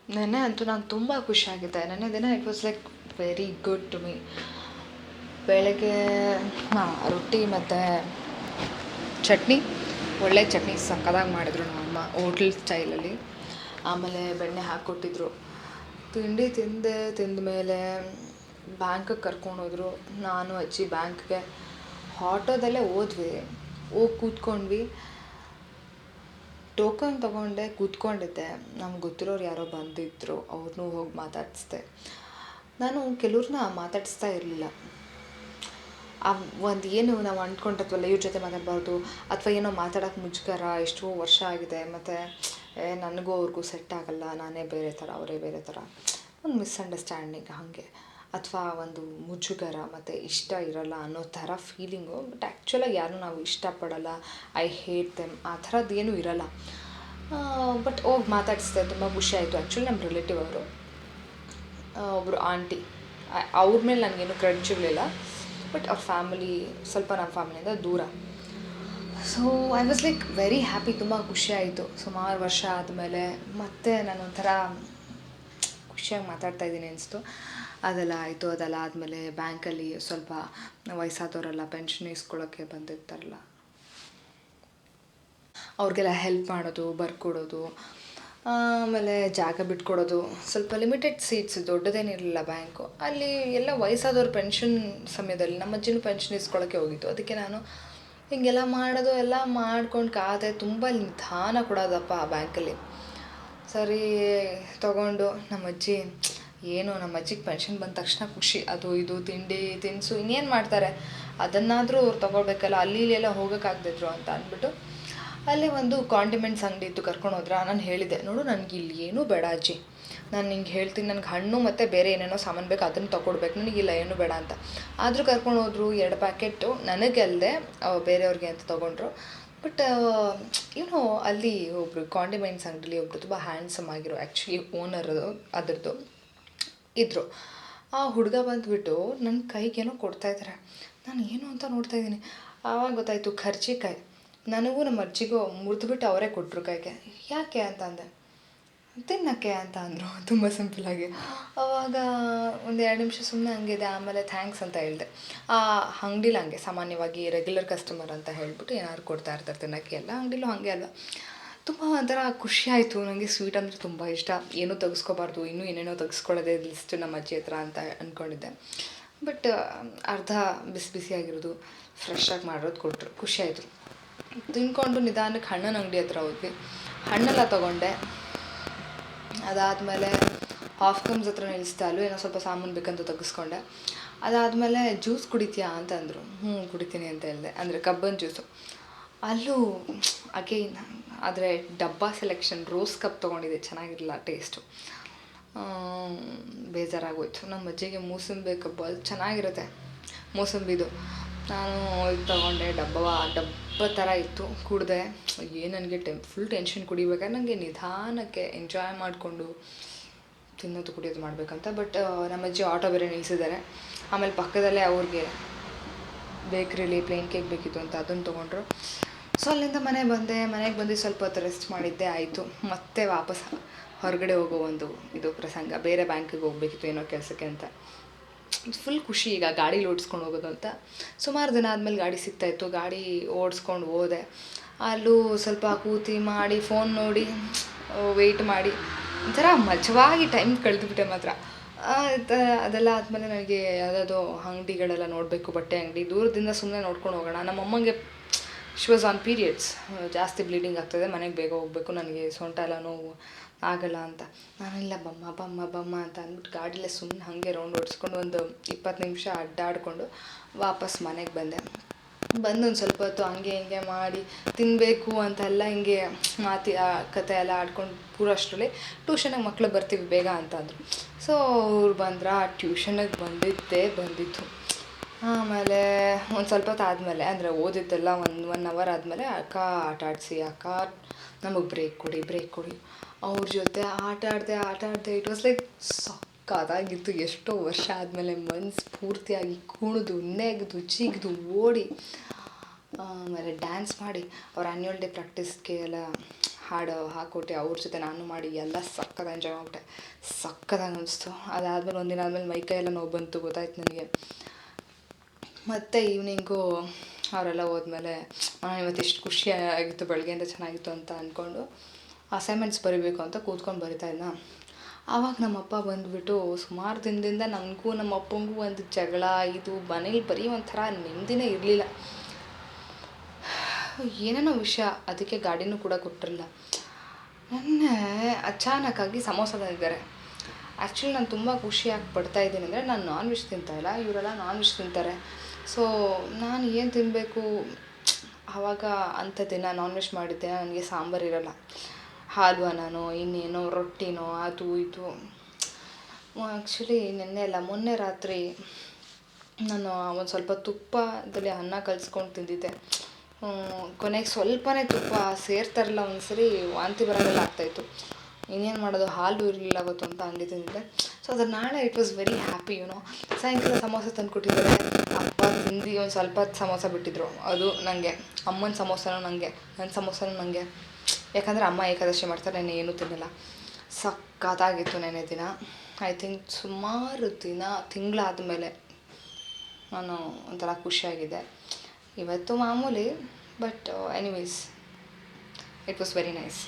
ನೆನ್ನೆ ಅಂತೂ ನಾನು ತುಂಬ ಖುಷಿಯಾಗಿದ್ದೆ. ನೆನ್ನೆ ದಿನ it was like very good to me. ಬೆಳಗ್ಗೆ ರೊಟ್ಟಿ ಮತ್ತು ಚಟ್ನಿ, ಒಳ್ಳೆ ಚಟ್ನಿ ಸಕ್ಕತ್ತಾಗಿ ಮಾಡಿದ್ರು ನಮ್ಮಮ್ಮ ಹೋಟ್ಲ್ ಸ್ಟೈಲಲ್ಲಿ. ಆಮೇಲೆ ಬೆಣ್ಣೆ ಹಾಕ್ಕೊಟ್ಟಿದ್ರು. ತಿಂಡಿ ತಿಂದ ಮೇಲೆ ಬ್ಯಾಂಕಿಗೆ ಕರ್ಕೊಂಡೋದ್ರು. ನಾನು ಅಜ್ಜಿ ಬ್ಯಾಂಕ್ಗೆ ಆಟೋದಲ್ಲೇ ಹೋದ್ವಿ. ಹೋಗಿ ಕೂತ್ಕೊಂಡ್ವಿ. ಟೋಕನ್ ತೊಗೊಂಡೆ, ಕೂತ್ಕೊಂಡಿದ್ದೆ. ನಮ್ಗೆ ಗೊತ್ತಿರೋರು ಯಾರೋ ಬಂದಿದ್ದರು, ಅವ್ರನ್ನೂ ಹೋಗಿ ಮಾತಾಡಿಸ್ದೆ. ನಾನು ಕೆಲವ್ರನ್ನ ಮಾತಾಡಿಸ್ತಾ ಇರಲಿಲ್ಲ. ಏನು ನಾವು ಅಂದ್ಕೊಂಡಿರ್ತೀವಲ್ಲ, ಇವ್ರ ಜೊತೆ ಮಾತಾಡಬಾರ್ದು, ಅಥವಾ ಏನೋ ಮಾತಾಡೋಕ್ಕೆ ಮುಜುಗರ, ಎಷ್ಟೋ ವರ್ಷ ಆಗಿದೆ, ಮತ್ತು ನನಗೂ ಅವ್ರಿಗೂ ಸೆಟ್ ಆಗಲ್ಲ, ನಾನೇ ಬೇರೆ ಥರ ಅವರೇ ಬೇರೆ ಥರ, ಒಂದು ಮಿಸ್ಅಂಡರ್ಸ್ಟ್ಯಾಂಡಿಂಗ್ ಹಾಗೆ, ಅಥವಾ ಒಂದು ಮುಜುಗರ ಮತ್ತು ಇಷ್ಟ ಇರಲ್ಲ ಅನ್ನೋ ಥರ ಫೀಲಿಂಗು. ಬಟ್ ಆ್ಯಕ್ಚುಲಾಗಿ ಯಾರೂ ನಾವು ಇಷ್ಟಪಡಲ್ಲ, ಐ ಹೇಟ್ ದೆಮ್ ಆ ಥರದ್ದು ಏನೂ ಇರಲ್ಲ. ಬಟ್ ಹೋಗಿ ಮಾತಾಡಿಸ್ದೆ, ತುಂಬ ಖುಷಿ ಆಯಿತು. ಆ್ಯಕ್ಚುಲಿ ನಮ್ಮ ರಿಲೇಟಿವ್ ಅವರು, ಒಬ್ಬರು ಆಂಟಿ. ಅವ್ರ ಮೇಲೆ ನನಗೇನು ಕ್ರೆಡಿಟ್ಗಳಿಲ್ಲ, ಬಟ್ ಅವ್ರ ಫ್ಯಾಮಿಲಿ ಸ್ವಲ್ಪ ನಮ್ಮ ಫ್ಯಾಮಿಲಿಯಿಂದ ದೂರ. So I was like very happy, ತುಂಬ ಖುಷಿಯಾಯಿತು. ಸುಮಾರು ವರ್ಷ ಆದಮೇಲೆ ಮತ್ತೆ ನಾನೊಂಥರ ಖುಷಿಯಾಗಿ ಮಾತಾಡ್ತಾಯಿದ್ದೀನಿ ಅನಿಸ್ತು. ಅದೆಲ್ಲ ಆಯಿತು. ಅದೆಲ್ಲ ಆದಮೇಲೆ ಬ್ಯಾಂಕಲ್ಲಿ ಸ್ವಲ್ಪ ವಯಸ್ಸಾದವರೆಲ್ಲ ಪೆನ್ಷನ್ ಇಸ್ಕೊಳ್ಳೋಕ್ಕೆ ಬಂದಿರ್ತಾರಲ್ಲ, ಅವ್ರಿಗೆಲ್ಲ ಹೆಲ್ಪ್ ಮಾಡೋದು, ಬರ್ಕೊಡೋದು, ಆಮೇಲೆ ಜಾಗ ಬಿಟ್ಕೊಡೋದು. ಸ್ವಲ್ಪ ಲಿಮಿಟೆಡ್ ಸೀಟ್ಸ್, ದೊಡ್ಡದೇನಿರಲಿಲ್ಲ ಬ್ಯಾಂಕು. ಅಲ್ಲಿ ಎಲ್ಲ ವಯಸ್ಸಾದವ್ರ ಪೆನ್ಷನ್ ಸಮಯದಲ್ಲಿ ನಮ್ಮ ಅಜ್ಜಿನೂ ಪೆನ್ಷನ್ ಇಸ್ಕೊಳ್ಳೋಕ್ಕೆ ಹೋಗಿತ್ತು. ಅದಕ್ಕೆ ನಾನು ಹೀಗೆಲ್ಲ ಮಾಡೋದು ಎಲ್ಲ ಮಾಡ್ಕೊಂಡು ಕಾದೆ. ತುಂಬ ನಿಧಾನ ಕೊಡೋದಪ್ಪ ಆ ಬ್ಯಾಂಕಲ್ಲಿ. ಸರಿ ತೊಗೊಂಡು ನಮ್ಮ ಅಜ್ಜಿ, ಏನು ನಮ್ಮ ಅಜ್ಜಿಗೆ ಪೆನ್ಷನ್ ಬಂದ ತಕ್ಷಣ ಖುಷಿ. ಅದು ಇದು ತಿಂಡಿ ತಿನಿಸು ಇನ್ನೇನು ಮಾಡ್ತಾರೆ, ಅದನ್ನಾದರೂ ಅವ್ರು ತೊಗೊಳ್ಬೇಕಲ್ಲ, ಅಲ್ಲಿ ಎಲ್ಲ ಹೋಗೋಕ್ಕಾಗ್ದಿದ್ರು ಅಂತ ಅಂದ್ಬಿಟ್ಟು ಅಲ್ಲೇ ಒಂದು ಕಾಂಡಿಮೆಂಟ್ಸ್ ಅಂಗಡಿ ಇತ್ತು, ಕರ್ಕೊಂಡು ಹೋದ್ರ. ನಾನು ಹೇಳಿದೆ, ನೋಡು ನನಗೆ ಇಲ್ಲಿ ಏನೂ ಬೇಡ ಅಜ್ಜಿ, ನಾನು ನಿಂಗೆ ಹೇಳ್ತೀನಿ, ನನಗೆ ಹಣ್ಣು ಮತ್ತು ಬೇರೆ ಏನೇನೋ ಸಾಮಾನು ಬೇಕು, ಅದನ್ನು ತೊಗೊಡ್ಬೇಕು, ನನಗಿಲ್ಲ ಏನೂ ಬೇಡ ಅಂತ. ಆದರೂ ಕರ್ಕೊಂಡು ಹೋದ್ರು. 2 ಪ್ಯಾಕೆಟು ನನಗೆ ಅಲ್ಲದೆ ಬೇರೆಯವ್ರಿಗೆ ಅಂತ ತೊಗೊಂಡ್ರು. ಬಟ್ ಏನೋ ಅಲ್ಲಿ ಒಬ್ಬರು ಕಾಂಡಿಮೆಂಟ್ಸ್ ಅಂಗಡಿಲಿ ಒಬ್ಬರು ತುಂಬ ಹ್ಯಾಂಡ್ಸಮ್ ಆಗಿರೋ, ಆ್ಯಕ್ಚುಲಿ ಓನರ್ ಅದರದ್ದು ಇದ್ದರು. ಆ ಹುಡುಗ ಬಂದುಬಿಟ್ಟು ನನ್ನ ಕೈಗೇನೋ ಕೊಡ್ತಾಯಿದ್ದಾರೆ. ನಾನು ಏನು ಅಂತ ನೋಡ್ತಾಯಿದ್ದೀನಿ. ಆವಾಗ ಗೊತ್ತಾಯಿತು, ಕರ್ಜಿಕಾಯಿ. ನನಗೂ ನಮ್ಮ ಅಜ್ಜಿಗೂ ಮುರಿದ್ಬಿಟ್ಟು ಅವರೇ ಕೊಟ್ಟರು ಕೈಗೆ. ಯಾಕೆ ಅಂತ ಅಂದೆ. ತಿನ್ನೋಕ್ಕೆ ಅಂತ ಅಂದರು, ತುಂಬ ಸಿಂಪಲಾಗಿ. ಆವಾಗ ಒಂದು 2 ನಿಮಿಷ ಸುಮ್ಮನೆ ಹಂಗಿದೆ. ಆಮೇಲೆ ಥ್ಯಾಂಕ್ಸ್ ಅಂತ ಹೇಳಿದೆ. ಆ ಅಂಗಡಿಲಿ ಹಂಗೆ ಸಾಮಾನ್ಯವಾಗಿ ರೆಗ್ಯುಲರ್ ಕಸ್ಟಮರ್ ಅಂತ ಹೇಳ್ಬಿಟ್ಟು ಏನಾದ್ರು ಕೊಡ್ತಾ ಇರ್ತಾರೆ ತಿನ್ನೋಕ್ಕೆ. ಎಲ್ಲ ಅಂಗಡಿಲೂ ಹಾಗೆ ಅಲ್ವ. ತುಂಬ ಒಂಥರ ಖುಷಿಯಾಯಿತು. ನನಗೆ ಸ್ವೀಟ್ ಅಂದರೆ ತುಂಬ ಇಷ್ಟ. ಏನೂ ತೆಗೆಸ್ಕೋಬಾರ್ದು, ಇನ್ನೂ ಏನೇನೋ ತೆಗೆಸ್ಕೊಳ್ಳೋದೇ ಲಿಸ್ಟು ನಮ್ಮ ಅಜ್ಜಿ ಹತ್ರ ಅಂತ ಅಂದ್ಕೊಂಡಿದ್ದೆ. ಬಟ್ ಅರ್ಧ ಬಿಸಿ ಬಿಸಿಯಾಗಿರೋದು ಫ್ರೆಶ್ಶಾಗಿ ಮಾಡಿರೋದು ಕೊಟ್ಟರು. ಖುಷಿಯಾಯಿತು. ತಿಂದ್ಕೊಂಡು ನಿಧಾನಕ್ಕೆ ಹಣ್ಣಿನ ಅಂಗಡಿ ಹತ್ರ ಹೋದ್ವಿ. ಹಣ್ಣೆಲ್ಲ ತೊಗೊಂಡೆ. ಅದಾದಮೇಲೆ ಆಫ್ಕಮ್ಸ್ ಹತ್ರ ನಿಲ್ಲಿಸ್ದೆ. ಅಲ್ಲೂ ಏನೋ ಸ್ವಲ್ಪ ಸಾಮಾನು ಬೇಕಂತ ತೆಗೆಸ್ಕೊಂಡೆ. ಅದಾದಮೇಲೆ ಜ್ಯೂಸ್ ಕುಡಿತೀಯಾ ಅಂತಂದರು. ಕುಡಿತೀನಿ ಅಂತ ಹೇಳಿದೆ, ಅಂದರೆ ಕಬ್ಬಿನ ಜ್ಯೂಸು. ಅಲ್ಲೂ ಅಗೇನ್, ಆದರೆ ಡಬ್ಬಾ ಸೆಲೆಕ್ಷನ್ ರೋಸ್ ಕಪ್ ತೊಗೊಂಡಿದ್ದೆ, ಚೆನ್ನಾಗಿರಲಿಲ್ಲ ಟೇಸ್ಟು. ಬೇಜಾರಾಗೋಯ್ತು. ನಮ್ಮ ಅಜ್ಜಿಗೆ ಮೂಸಂಬಿ ಕಬ್ಬು, ಅದು ಚೆನ್ನಾಗಿರುತ್ತೆ ಮೂಸಂಬಿದು. ನಾನು ಇದು ತೊಗೊಂಡೆ, ಡಬ್ಬ ಥರ ಇತ್ತು. ಕುಡಿದೆ. ಏನು ನನಗೆ ಫುಲ್ ಟೆನ್ಷನ್ ಕುಡಿಬೇಕಾದ್ರೆ ನನಗೆ ನಿಧಾನಕ್ಕೆ ಎಂಜಾಯ್ ಮಾಡಿಕೊಂಡು ತಿನ್ನೋದು ಕುಡಿಯೋದು ಮಾಡಬೇಕಂತ. ಬಟ್ ನಮ್ಮ ಅಜ್ಜಿ ಆಟೋ ಬೇರೆ ನಿಲ್ಲಿಸಿದ್ದಾರೆ. ಆಮೇಲೆ ಪಕ್ಕದಲ್ಲೇ ಅವ್ರಿಗೆ ಬೇಕ್ರಿಲಿ ಪ್ಲೇನ್ ಕೇಕ್ ಬೇಕಿತ್ತು ಅಂತ ಅದನ್ನು ತೊಗೊಂಡ್ರು. ಸೊ ಅಲ್ಲಿಂದ ಮನೆಗೆ ಬಂದು ಸ್ವಲ್ಪ ಹೊತ್ತು ರೆಸ್ಟ್ ಮಾಡಿದ್ದೆ, ಆಯಿತು. ಮತ್ತೆ ವಾಪಸ್ ಹೊರಗಡೆ ಹೋಗೋ ಒಂದು ಇದು ಪ್ರಸಂಗ. ಬೇರೆ ಬ್ಯಾಂಕಿಗೆ ಹೋಗಬೇಕಿತ್ತು ಏನೋ ಕೆಲಸಕ್ಕೆ ಅಂತ. ಫುಲ್ ಖುಷಿ ಈಗ ಗಾಡೀಲಿ ಓಡಿಸ್ಕೊಂಡು ಹೋಗೋದು ಅಂತ. ಸುಮಾರು ದಿನ ಆದಮೇಲೆ ಗಾಡಿ ಸಿಗ್ತಾಯಿತ್ತು. ಗಾಡಿ ಓಡಿಸ್ಕೊಂಡು ಹೋದೆ. ಅಲ್ಲೂ ಸ್ವಲ್ಪ ಕೂತಿ ಮಾಡಿ, ಫೋನ್ ನೋಡಿ, ವೆಯ್ಟ್ ಮಾಡಿ, ಒಂಥರ ಮಜವಾಗಿ ಟೈಮ್ ಕಳೆದುಬಿಟ್ಟೆ ಮಾತ್ರ. ಅದೆಲ್ಲ ಆದಮೇಲೆ ನನಗೆ ಯಾವುದಾದ್ರು ಅಂಗಡಿಗಳೆಲ್ಲ ನೋಡಬೇಕು, ಬಟ್ಟೆ ಅಂಗಡಿ. ದೂರದಿಂದ ಸುಮ್ಮನೆ ನೋಡ್ಕೊಂಡು ಹೋಗೋಣ. ನಮ್ಮಮ್ಮಂಗೆ ಶಿ ವಾಸ್ ಆನ್ ಪೀರಿಯಡ್ಸ್, ಜಾಸ್ತಿ ಬ್ಲೀಡಿಂಗ್ ಆಗ್ತದೆ, ಮನೆಗೆ ಬೇಗ ಹೋಗಬೇಕು, ನನಗೆ ಸೊಂಟ ಎಲ್ಲ ನೋವು ಆಗಲ್ಲ ಅಂತ. ನಾನಿಲ್ಲ ಬಮ್ಮ ಅಂತ ಅಂದ್ಬಿಟ್ಟು ಗಾಡಿಲೇ ಸುಮ್ಮನೆ ಹಾಗೆ ರೌಂಡ್ ಓಡಿಸ್ಕೊಂಡು ಒಂದು 20 ನಿಮಿಷ ಅಡ್ಡಾಡಿಕೊಂಡು ವಾಪಸ್ ಮನೆಗೆ ಬಂದೆ. ಬಂದು ಒಂದು ಸ್ವಲ್ಪ ಹೊತ್ತು ಹಂಗೆ ಹಿಂಗೆ ಮಾಡಿ ತಿನ್ನಬೇಕು ಅಂತೆಲ್ಲ ಹಿಂಗೆ ಕತೆ ಎಲ್ಲ ಆಡ್ಕೊಂಡು ಪೂರಷ್ಟರಲ್ಲಿ ಟ್ಯೂಷನಿಗೆ ಮಕ್ಕಳು ಬರ್ತೀವಿ ಬೇಗ ಅಂತ ಅಂದರು. ಸೊ ಅವ್ರು ಬಂದ್ರೆ ಆ ಟ್ಯೂಷನಿಗೆ ಬಂದಿತ್ತು. ಆಮೇಲೆ ಒಂದು ಸ್ವಲ್ಪ ಹೊತ್ತು ಆದಮೇಲೆ, ಅಂದರೆ ಓದಿದ್ದೆಲ್ಲ 1 ಅವರ್ ಆದಮೇಲೆ, ಅಕ್ಕ ಆಟ ಆಡಿಸಿ, ಅಕ್ಕ ನಮಗೆ ಬ್ರೇಕ್ ಕೊಡಿ. ಅವ್ರ ಜೊತೆ ಆಟ ಆಡಿದೆ. ಇಟ್ ವಾಸ್ ಲೈಕ್ ಸಕ್ಕತ್ತಾಗಿತ್ತು. ಎಷ್ಟೋ ವರ್ಷ ಆದಮೇಲೆ ಮನಸ್ಫೂರ್ತಿಯಾಗಿ ಕುಣಿದು ನೆಗೆದು ಜಿಗಿದು ಓಡಿ, ಆಮೇಲೆ ಡ್ಯಾನ್ಸ್ ಮಾಡಿ, ಅವ್ರ ಆ್ಯನ್ಯುವಲ್ ಡೇ ಪ್ರಾಕ್ಟೀಸ್ಗೆ ಎಲ್ಲ ಹಾಡು ಹಾಕ್ಕೊಟ್ಟು ಅವ್ರ ಜೊತೆ ನಾನು ಮಾಡಿ ಎಲ್ಲ ಸಕ್ಕತ್ತಾಗಿ ಎಂಜಾಯ್ ಮಾಡಿಬಿಟ್ಟೆ. ಸಕ್ಕತ್ತಾಗಿ ಅನಿಸ್ತು. ಅದಾದಮೇಲೆ ಒಂದಿನ ಆದಮೇಲೆ ಮೈಕೈ ಎಲ್ಲ ನೋವು ಬಂತು, ಗೊತ್ತಾಯ್ತು ನನಗೆ. ಮತ್ತು ಈವ್ನಿಂಗು ಅವರೆಲ್ಲ ಹೋದ್ಮೇಲೆ ನಾನು ಇವತ್ತು ಇಷ್ಟು ಖುಷಿಯಾಗಿತ್ತು, ಬೆಳಗ್ಗೆಯಿಂದ ಚೆನ್ನಾಗಿತ್ತು ಅಂತ ಅಂದ್ಕೊಂಡು ಅಸೈನ್ಮೆಂಟ್ಸ್ ಬರೀಬೇಕು ಅಂತ ಕೂತ್ಕೊಂಡು ಬರಿತಾಯಿದ್ದ. ಆವಾಗ ನಮ್ಮಪ್ಪ ಬಂದುಬಿಟ್ಟು ಸುಮಾರು ದಿನದಿಂದ ನನಗೂ ನಮ್ಮ ಅಪ್ಪಂಗೂ ಒಂದು ಜಗಳ, ಇದು ಮನೇಲಿ ಬರೀ ಒಂಥರ ನೆಮ್ಮದಿನೇ ಇರಲಿಲ್ಲ. ಏನೇನೋ ವಿಷಯ, ಅದಕ್ಕೆ ಗಾಡಿನೂ ಕೂಡ ಕೊಟ್ಟಿರಲಿಲ್ಲ. ನೆನ್ನೆ ಅಚಾನಕ್ಕಾಗಿ ಸಮೋಸ ತಂದಿದ್ದಾರೆ. ಆ್ಯಕ್ಚುಲಿ ನಾನು ತುಂಬ ಖುಷಿಯಾಗಿ ಪಡ್ತಾಯಿದ್ದೀನಿ ಅಂದರೆ ನಾನು ನಾನ್ ವೆಜ್ ತಿಂತಾಯಿಲ್ಲ, ಇವರೆಲ್ಲ ನಾನ್ ವೆಜ್ ತಿಂತಾರೆ. ಸೊ ನಾನು ಏನು ತಿನ್ನಬೇಕು, ಆವಾಗ ಅಂಥ ದಿನ ನಾನ್ ವೆಜ್ ಮಾಡಿದ್ದೆ, ನನಗೆ ಸಾಂಬಾರು ಇರೋಲ್ಲ, ಹಾಲು ಅನ್ನನೋ ಇನ್ನೇನೋ ರೊಟ್ಟಿನೋ ಅದು ಇದು. ಆ್ಯಕ್ಚುಲಿ ನೆನ್ನೆ ಅಲ್ಲ ಮೊನ್ನೆ ರಾತ್ರಿ ನಾನು ಒಂದು ಸ್ವಲ್ಪ ತುಪ್ಪದಲ್ಲಿ ಅನ್ನ ಕಲಿಸ್ಕೊಂಡು ತಿಂದಿದ್ದೆ. ಕೊನೆಗೆ ಸ್ವಲ್ಪನೇ ತುಪ್ಪ ಸೇರ್ತಾರಲ್ಲ, ಒಂದ್ಸರಿ ವಾಂತಿ ಬರೋದೆಲ್ಲ ಆಗ್ತಾಯಿತ್ತು. ಇನ್ನೇನು ಮಾಡೋದು, ಹಾಲು ಇರಲಿಲ್ಲ ಅವತ್ತು ಅಂತ ಹಂಗೆ ತಿಂದಿದ್ದೆ. ಸೊ ಅದ್ರ ನಾಳೆ ಇಟ್ ವಾಸ್ ವೆರಿ ಹ್ಯಾಪಿ ಸಾಯಂಕಾಲ ಸಮೋಸ ತಂದುಕೊಟ್ಟಿದ್ದಾರೆ. ಅಪ್ಪ ತಿಂದು ಒಂದು ಸ್ವಲ್ಪ ಸಮೋಸ ಬಿಟ್ಟಿದ್ರು, ಅದು ನನಗೆ. ಅಮ್ಮನ ಸಮೋಸನೂ ನನಗೆ, ನನ್ನ ಸಮೋಸನೂ ನನಗೆ. ಯಾಕಂದರೆ ಅಮ್ಮ ಏಕಾದಶಿ ಮಾಡ್ತಾರೆ, ನೆನ್ನೆ ಏನೂ ತಿನ್ನಲ್ಲ. ಸಕ್ಕತ್ತಾಗಿತ್ತು ನೆನ್ನೆ ದಿನ. ಐ ಥಿಂಕ್ ಸುಮಾರು ತಿಂಗಳಾದಮೇಲೆ ನಾನು ಒಂಥರ ಖುಷಿಯಾಗಿದ್ದೆ. ಇವತ್ತು ಮಾಮೂಲಿ, but anyways it was very nice.